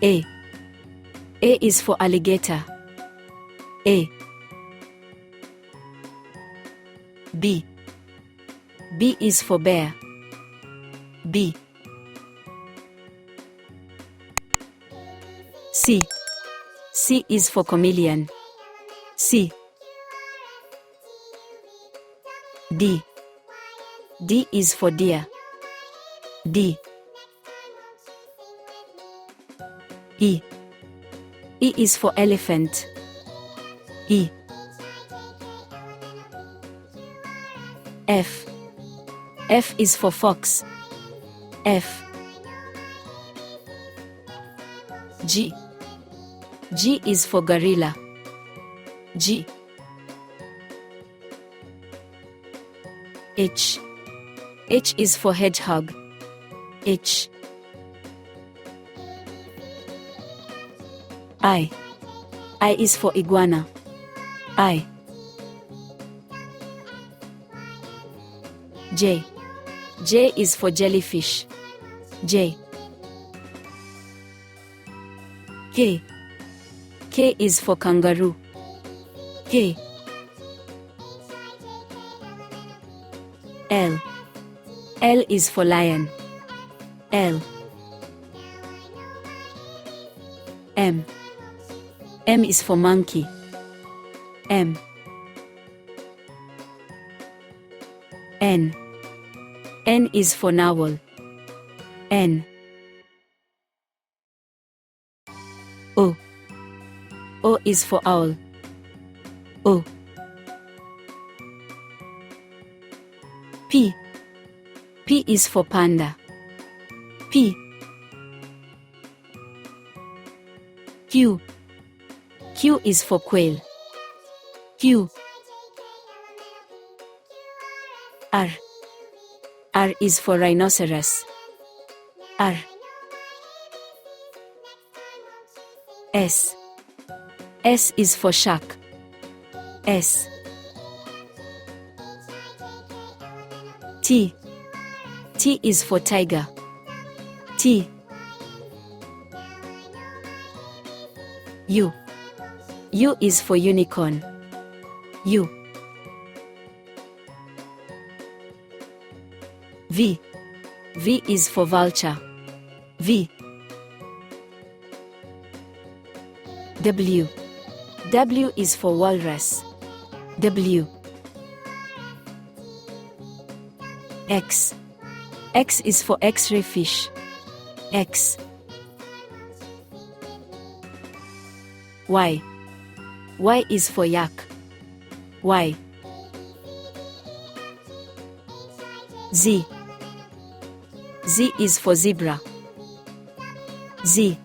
A. A is for alligator. A. B. B is for bear. B. C. C is for chameleon. C. D. D is for deer. D. E. E is for elephant. E. F. F is for fox. F. G. G is for gorilla. G. H. H is for hedgehog. H. I. I is for iguana. I. J. J is for jellyfish. J. K. K is for kangaroo. K. L. L is for lion. L. M. M is for monkey. M. N. N is for narwhal. N. O. O is for owl. O. P. P is for panda. P. Q. Q is for quail. Q. R. R is for rhinoceros. R. S. S is for shark. S. T. T is for tiger. T. U. U is for unicorn. U. V. V is for vulture. V. W. W is for walrus. W. X. X is for X-ray fish. X. Y. Y is for yak. Y. Z. Z is for zebra. Z.